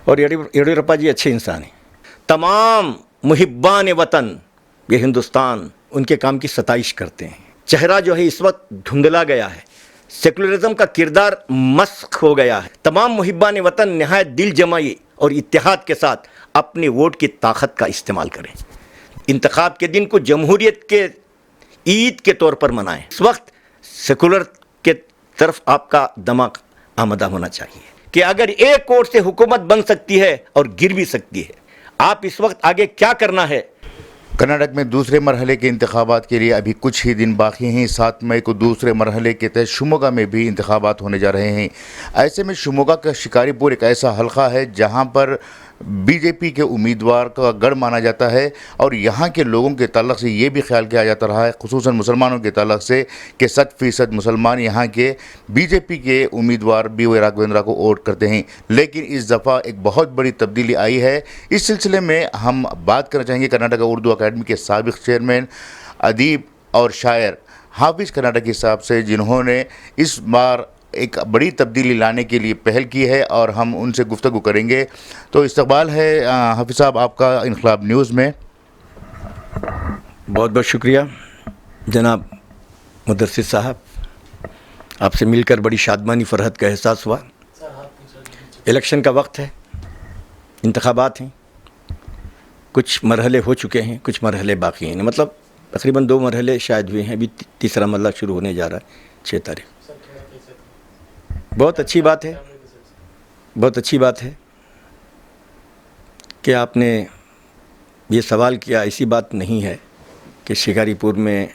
اور یڈیورپا جی اچھے انسان ہیں. تمام محبان وطن یہ ہندوستان ان کے کام کی ستائش کرتے ہیں. چہرہ جو ہے اس وقت دھندلا گیا ہے, سیکولرزم کا کردار مسخ ہو گیا ہے. تمام محبان وطن نہایت دل جمعی اور اتحاد کے ساتھ اپنے ووٹ کی طاقت کا استعمال کریں. انتخاب کے دن کو جمہوریت کے عید کے طور پر منائیں. اس وقت سیکولر کے طرف آپ کا دماغ آمدہ ہونا چاہیے کہ اگر ایک ووٹ سے حکومت بن سکتی ہے اور گر بھی سکتی ہے, آپ اس وقت آگے کیا کرنا ہے. کرناٹک میں دوسرے مرحلے کے انتخابات کے لیے ابھی کچھ ہی دن باقی ہیں. 7 مئی کو دوسرے مرحلے کے تحت شموگا میں بھی انتخابات ہونے جا رہے ہیں. ایسے میں شموگا کا شکاری پور ایک ایسا حلقہ ہے جہاں پر بی جے پی کے امیدوار کا گڑھ مانا جاتا ہے, اور یہاں کے لوگوں کے تعلق سے یہ بھی خیال کیا جاتا رہا ہے, خصوصاً مسلمانوں کے تعلق سے, کہ 100% مسلمان یہاں کے بی جے پی کے امیدوار بی وی راگھویندرا کو ووٹ کرتے ہیں. لیکن اس دفعہ ایک بہت بڑی تبدیلی آئی ہے. اس سلسلے میں ہم بات کرنا چاہیں گے کرناٹک اردو اکیڈمی کے سابق چیئرمین, ادیب اور شاعر حافظ کرناٹکی صاحب سے, جنہوں نے اس بار ایک بڑی تبدیلی لانے کے لیے پہل کی ہے, اور ہم ان سے گفتگو کریں گے. تو استقبال ہے حافظ صاحب آپ کا انقلاب نیوز میں. بہت بہت شکریہ جناب مدثر صاحب, آپ سے مل کر بڑی شادمانی فرحت کا احساس ہوا. الیکشن کا وقت ہے, انتخابات ہیں, کچھ مرحلے ہو چکے ہیں, کچھ مرحلے باقی ہیں. مطلب تقریباً 2 مرحلے شاید ہوئے ہیں, ابھی تیسرا مرحلہ شروع ہونے جا رہا ہے 6 تاریخ. بہت اچھی بات ہے, بہت اچھی بات ہے کہ آپ نے یہ سوال کیا. ایسی بات نہیں ہے کہ شکاری پور میں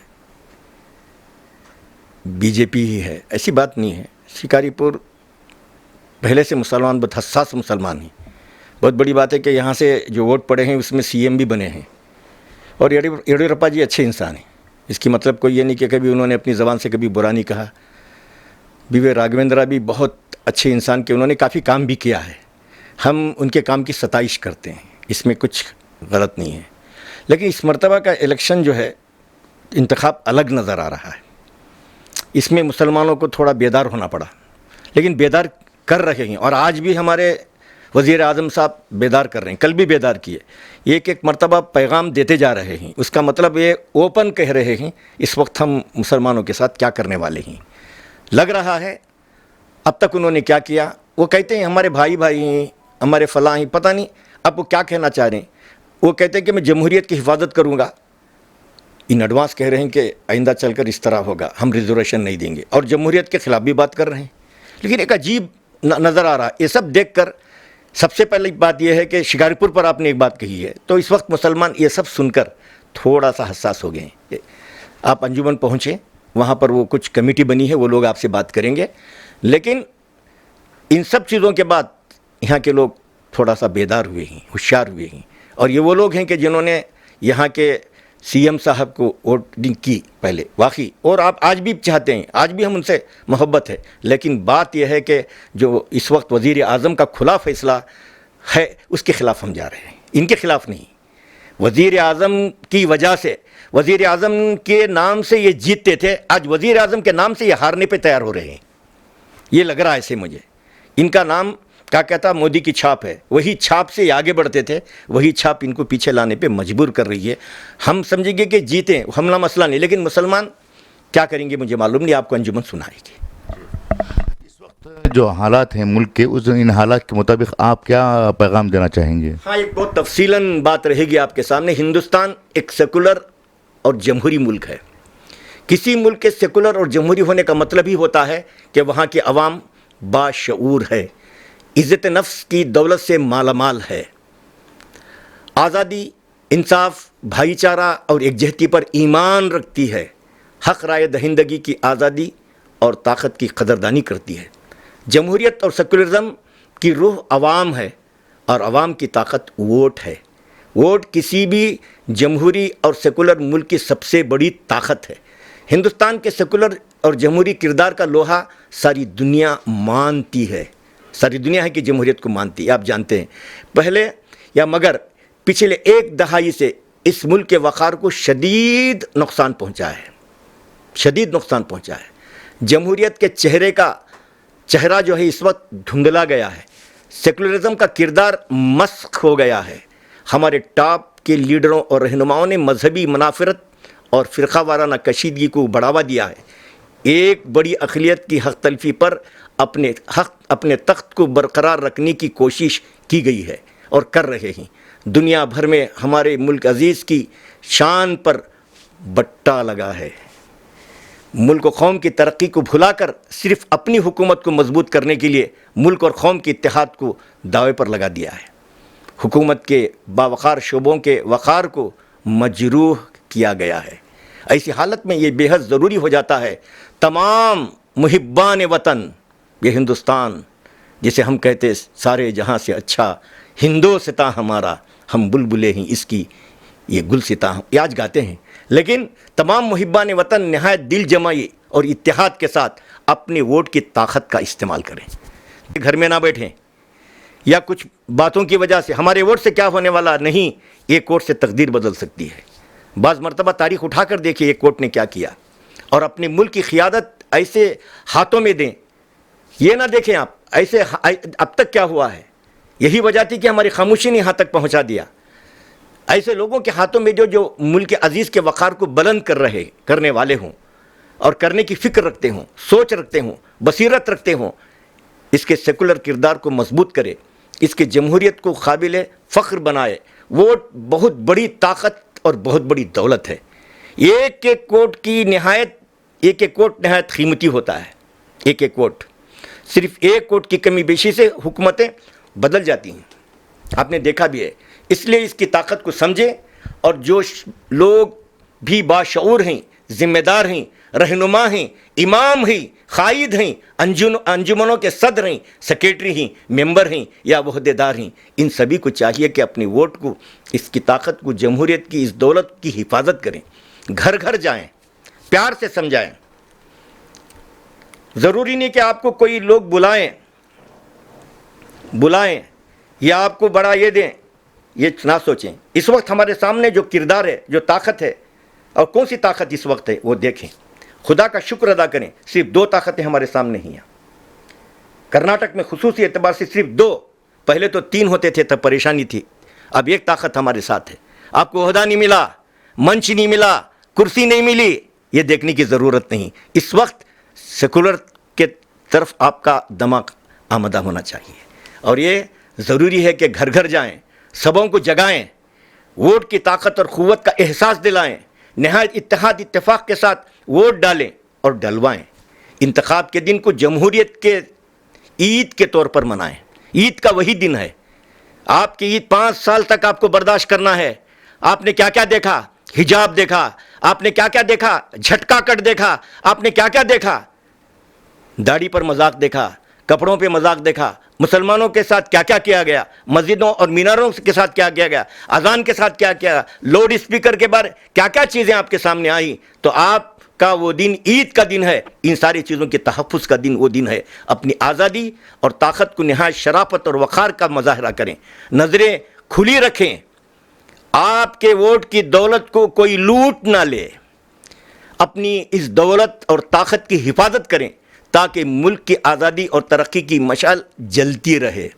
بی جے پی ہی ہے, ایسی بات نہیں ہے. شکاری پور پہلے سے مسلمان, بہت حساس مسلمان ہیں. بہت بڑی بات ہے کہ یہاں سے جو ووٹ پڑے ہیں اس میں سی ایم بھی بنے ہیں, اور یڈیورپا جی اچھے انسان ہیں. اس کی مطلب کوئی یہ نہیں کہ کبھی انہوں نے اپنی زبان سے کبھی برا نہیں کہا. بی وی راگھویندرا بھی بہت اچھے انسان کے, انہوں نے کافی کام بھی کیا ہے. ہم ان کے کام کی ستائش کرتے ہیں, اس میں کچھ غلط نہیں ہے. لیکن اس مرتبہ کا الیکشن جو ہے, انتخاب الگ نظر آ رہا ہے. اس میں مسلمانوں کو تھوڑا بیدار ہونا پڑا, لیکن بیدار کر رہے ہیں. اور آج بھی ہمارے وزیر اعظم صاحب بیدار کر رہے ہیں, کل بھی بیدار کیے. ایک مرتبہ پیغام دیتے جا رہے ہیں. اس کا مطلب یہ اوپن کہہ رہے ہیں اس وقت ہم مسلمانوں کے ساتھ کیا کرنے والے ہیں. لگ رہا ہے اب تک انہوں نے کیا کیا. وہ کہتے ہیں ہمارے بھائی ہیں, ہمارے فلاں ہیں, پتہ نہیں اب وہ کیا کہنا چاہ رہے ہیں. وہ کہتے ہیں کہ میں جمہوریت کی حفاظت کروں گا. ان ایڈوانس کہہ رہے ہیں کہ آئندہ چل کر اس طرح ہوگا, ہم ریزرویشن نہیں دیں گے, اور جمہوریت کے خلاف بھی بات کر رہے ہیں. لیکن ایک عجیب نظر آ رہا ہے. یہ سب دیکھ کر سب سے پہلے بات یہ ہے کہ شکاری پور پر آپ نے ایک بات کہی ہے, تو اس وقت مسلمان یہ سب سن کر تھوڑا سا حساس ہو گئے ہیں. آپ انجمن پہنچیں, وہاں پر وہ کچھ کمیٹی بنی ہے, وہ لوگ آپ سے بات کریں گے. لیکن ان سب چیزوں کے بعد یہاں کے لوگ تھوڑا سا بیدار ہوئے ہیں, ہوشیار ہوئے ہیں. اور یہ وہ لوگ ہیں کہ جنہوں نے یہاں کے سی ایم صاحب کو ووٹنگ کی پہلے, واقعی, اور آپ آج بھی چاہتے ہیں, آج بھی ہم ان سے محبت ہے. لیکن بات یہ ہے کہ جو اس وقت وزیر اعظم کا کھلا فیصلہ ہے اس کے خلاف ہم جا رہے ہیں, ان کے خلاف نہیں. وزیر اعظم کی وجہ سے, وزیر اعظم کے نام سے یہ جیتتے تھے, آج وزیر اعظم کے نام سے یہ ہارنے پہ تیار ہو رہے ہیں. یہ لگ رہا ہے ایسے مجھے. ان کا نام کیا کہتا مودی کی چھاپ ہے, وہی چھاپ سے یہ آگے بڑھتے تھے, وہی چھاپ ان کو پیچھے لانے پہ مجبور کر رہی ہے. ہم سمجھیں گے کہ جیتیں, ہملا مسئلہ نہیں, لیکن مسلمان کیا کریں گے مجھے معلوم نہیں, آپ کو انجمن سنائے گی. اس وقت جو حالات ہیں ملک کے, ان حالات کے مطابق آپ کیا پیغام دینا چاہیں گے؟ ہاں, ایک بہت تفصیلاً بات رہے گی آپ کے سامنے. ہندوستان ایک سیکولر اور جمہوری ملک ہے. کسی ملک کے سیکولر اور جمہوری ہونے کا مطلب ہی ہوتا ہے کہ وہاں کے عوام باشعور ہے, عزت نفس کی دولت سے مالا مال ہے, آزادی, انصاف, بھائی چارہ اور یکجہتی پر ایمان رکھتی ہے, حق رائے دہندگی کی آزادی اور طاقت کی قدردانی کرتی ہے. جمہوریت اور سیکولرزم کی روح عوام ہے, اور عوام کی طاقت ووٹ ہے. ووٹ کسی بھی جمہوری اور سیکولر ملک کی سب سے بڑی طاقت ہے. ہندوستان کے سیکولر اور جمہوری کردار کا لوہا ساری دنیا مانتی ہے, ساری دنیا ہے کہ جمہوریت کو مانتی ہے. آپ جانتے ہیں پہلے یا مگر پچھلے 1 دہائی سے اس ملک کے وقار کو شدید نقصان پہنچا ہے, شدید نقصان پہنچا ہے. جمہوریت کے چہرہ جو ہے اس وقت دھندلا گیا ہے. سیکولرزم کا کردار مسخ ہو گیا ہے. ہمارے ٹاپ کے لیڈروں اور رہنماؤں نے مذہبی منافرت اور فرقہ وارانہ کشیدگی کو بڑھاوا دیا ہے. ایک بڑی اقلیت کی حق تلفی پر اپنے تخت کو برقرار رکھنے کی کوشش کی گئی ہے اور کر رہے ہیں. دنیا بھر میں ہمارے ملک عزیز کی شان پر بٹا لگا ہے. ملک و قوم کی ترقی کو بھلا کر صرف اپنی حکومت کو مضبوط کرنے کے لیے ملک اور قوم کے اتحاد کو دعوے پر لگا دیا ہے. حکومت کے باوقار شعبوں کے وقار کو مجروح کیا گیا ہے. ایسی حالت میں یہ بے حد ضروری ہو جاتا ہے تمام محبان وطن، یہ ہندوستان جسے ہم کہتے سارے جہاں سے اچھا ہندوستاں ہمارا، ہم بلبلے ہیں اس کی، یہ گلستاں یہ آج گاتے ہیں. لیکن تمام محبان وطن نہایت دل جمعی اور اتحاد کے ساتھ اپنے ووٹ کی طاقت کا استعمال کریں. گھر میں نہ بیٹھیں یا کچھ باتوں کی وجہ سے ہمارے ووٹ سے کیا ہونے والا نہیں، ایک ووٹ سے تقدیر بدل سکتی ہے. بعض مرتبہ تاریخ اٹھا کر دیکھیں ایک ووٹ نے کیا کیا، اور اپنے ملک کی قیادت ایسے ہاتھوں میں دیں. یہ نہ دیکھیں آپ ایسے اب تک کیا ہوا ہے. یہی وجہ تھی کہ ہماری خاموشی نے یہاں تک پہنچا دیا. ایسے لوگوں کے ہاتھوں میں جو ملک عزیز کے وقار کو بلند کرنے والے ہوں اور کرنے کی فکر رکھتے ہوں، سوچ رکھتے ہوں، بصیرت رکھتے ہوں، اس کے سیکولر کردار کو مضبوط کرے، اس کے جمہوریت کو قابل فخر بنائے. ووٹ بہت بڑی طاقت اور بہت بڑی دولت ہے. ایک ایک ووٹ نہایت قیمتی ہوتا ہے. ایک ایک ووٹ، صرف ایک ووٹ کی کمی بیشی سے حکومتیں بدل جاتی ہیں. آپ نے دیکھا بھی ہے. اس لیے اس کی طاقت کو سمجھیں، اور جو لوگ بھی باشعور ہیں، ذمہ دار ہیں، رہنما ہیں، امام ہیں، قائد ہیں، انجمنوں کے صدر ہیں، سیکریٹری ہیں، ممبر ہیں یا عہدے دار ہیں، ان سبھی کو چاہیے کہ اپنی ووٹ کو، اس کی طاقت کو، جمہوریت کی اس دولت کی حفاظت کریں. گھر گھر جائیں، پیار سے سمجھائیں. ضروری نہیں کہ آپ کو کوئی لوگ بلائیں یا آپ کو بڑا یہ دیں، یہ نہ سوچیں. اس وقت ہمارے سامنے جو کردار ہے، جو طاقت ہے، اور کون سی طاقت اس وقت ہے وہ دیکھیں. خدا کا شکر ادا کریں. صرف 2 طاقتیں ہمارے سامنے ہی ہیں. کرناٹک میں خصوصی اعتبار سے صرف 2، پہلے تو 3 ہوتے تھے تب پریشانی تھی. اب ایک طاقت ہمارے ساتھ ہے. آپ کو عہدہ نہیں ملا، منچ نہیں ملا، کرسی نہیں ملی، یہ دیکھنے کی ضرورت نہیں. اس وقت سیکولر کے طرف آپ کا دماغ آمدہ ہونا چاہیے. اور یہ ضروری ہے کہ گھر گھر جائیں، سبوں کو جگائیں، ووٹ کی طاقت اور قوت کا احساس دلائیں، نہایت اتحاد اتفاق کے ساتھ ووٹ ڈالیں اور ڈلوائیں. انتخاب کے دن کو جمہوریت کے عید کے طور پر منائیں. عید کا وہی دن ہے. آپ کی عید 5 سال تک آپ کو برداشت کرنا ہے. آپ نے کیا کیا دیکھا؟ حجاب دیکھا، آپ نے کیا کیا دیکھا؟ جھٹکا کٹ دیکھا، آپ نے کیا کیا دیکھا؟ داڑھی پر مذاق دیکھا، کپڑوں پہ مذاق دیکھا، مسلمانوں کے ساتھ کیا کیا کیا گیا، مسجدوں اور میناروں کے ساتھ کیا کیا گیا، اذان کے ساتھ کیا کیا، لاؤڈ اسپیکر کے بارے کیا کیا چیزیں آپ کے سامنے آئیں. تو آپ کا وہ دن عید کا دن ہے. ان ساری چیزوں کے تحفظ کا دن وہ دن ہے. اپنی آزادی اور طاقت کو نہایت شرافت اور وقار کا مظاہرہ کریں. نظریں کھلی رکھیں. آپ کے ووٹ کی دولت کو کوئی لوٹ نہ لے. اپنی اس دولت اور طاقت کی حفاظت کریں تاکہ ملک کی آزادی اور ترقی کی مشعل جلتی رہے.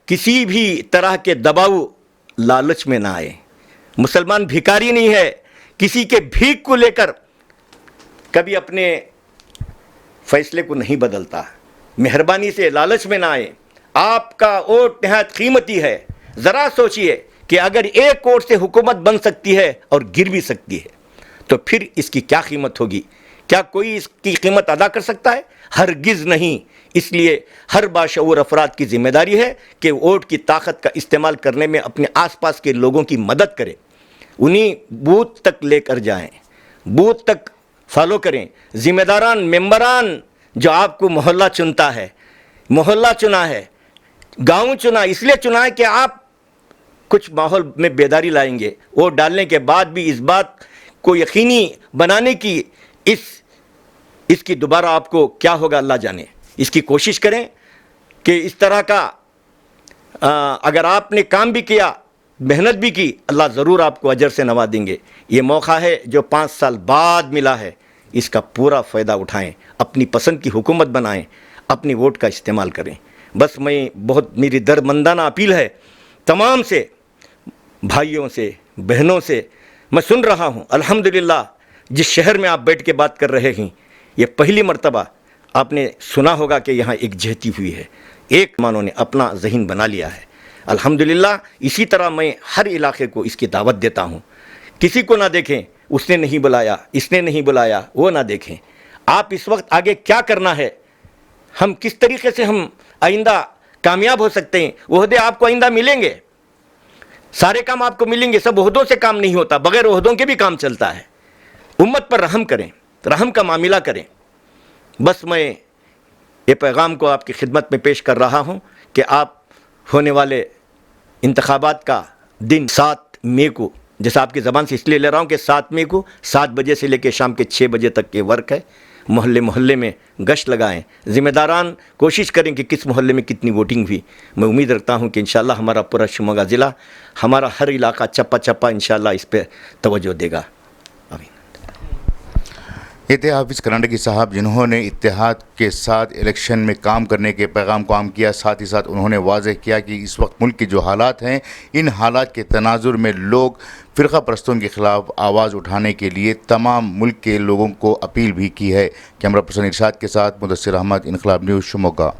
کسی بھی طرح کے دباؤ لالچ میں نہ آئے. مسلمان بھکاری نہیں ہے. کسی کے بھیک کو لے کر کبھی اپنے فیصلے کو نہیں بدلتا. مہربانی سے لالچ میں نہ آئے. آپ کا ووٹ نہایت قیمتی ہے. ذرا سوچئے کہ اگر ایک ووٹ سے حکومت بن سکتی ہے اور گر بھی سکتی ہے تو پھر اس کی کیا قیمت ہوگی؟ کیا کوئی اس کی قیمت ادا کر سکتا ہے؟ ہرگز نہیں. اس لیے ہر باشعور افراد کی ذمہ داری ہے کہ ووٹ کی طاقت کا استعمال کرنے میں اپنے آس پاس کے لوگوں کی مدد کرے. انہیں بوتھ تک لے کر جائیں، بوتھ تک فالو کریں. ذمہ داران، ممبران جو آپ کو محلہ چنتا ہے، محلہ چنا ہے، گاؤں چنا، اس لیے چنا ہے کہ آپ کچھ ماحول میں بیداری لائیں گے. ووٹ ڈالنے کے بعد بھی اس بات کو یقینی بنانے کی اس کی دوبارہ آپ کو کیا ہوگا اللہ جانے. اس کی کوشش کریں کہ اس طرح کا اگر آپ نے کام بھی کیا، محنت بھی کی، اللہ ضرور آپ کو اجر سے نواز دیں گے. یہ موقع ہے جو 5 سال بعد ملا ہے، اس کا پورا فائدہ اٹھائیں. اپنی پسند کی حکومت بنائیں، اپنی ووٹ کا استعمال کریں. بس میں بہت میری درمندانہ اپیل ہے تمام سے بھائیوں سے بہنوں سے، میں سن رہا ہوں الحمدللہ جس شہر میں آپ بیٹھ کے بات کر رہے ہیں یہ پہلی مرتبہ آپ نے سنا ہوگا کہ یہاں ایک جہتی ہوئی ہے، ایک مانوں نے اپنا ذہن بنا لیا ہے الحمدللہ۔ اسی طرح میں ہر علاقے کو اس کی دعوت دیتا ہوں، کسی کو نہ دیکھیں اس نے نہیں بلایا اس نے نہیں بلایا، وہ نہ دیکھیں آپ اس وقت آگے کیا کرنا ہے، ہم کس طریقے سے ہم آئندہ کامیاب ہو سکتے ہیں۔ عہدے آپ کو آئندہ ملیں گے، سارے کام آپ کو ملیں گے، سب عہدوں سے کام نہیں ہوتا، بغیر عہدوں کے بھی کام چلتا ہے۔ امت پر رحم کریں، رحم کا معاملہ کریں۔ بس میں یہ پیغام کو آپ کی خدمت میں پیش کر رہا ہوں کہ آپ ہونے والے انتخابات کا دن 7 مئی کو، جیسا آپ کی زبان سے اس لیے لے رہا ہوں کہ 7 مئی کو 7 بجے سے لے کے شام کے 6 بجے تک کے ورک ہے، محلے محلے میں گشت لگائیں، ذمہ داران کوشش کریں کہ کس محلے میں کتنی ووٹنگ ہوئی۔ میں امید رکھتا ہوں کہ انشاءاللہ ہمارا پورا شموگا ضلع، ہمارا ہر علاقہ چپا چپا انشاءاللہ اس پہ توجہ دے گا۔ آمین۔ یہ تھے حافظ کرناٹکی صاحب جنہوں نے اتحاد کے ساتھ الیکشن میں کام کرنے کے پیغام کو عام کیا، ساتھ ہی ساتھ انہوں نے واضح کیا کہ اس وقت ملک کے جو حالات ہیں ان حالات کے تناظر میں لوگ فرقہ پرستوں کے خلاف آواز اٹھانے کے لیے تمام ملک کے لوگوں کو اپیل بھی کی ہے۔ کیمرہ پرسن ارشاد کے ساتھ مدثر احمد، انقلاب نیوز، شموگا۔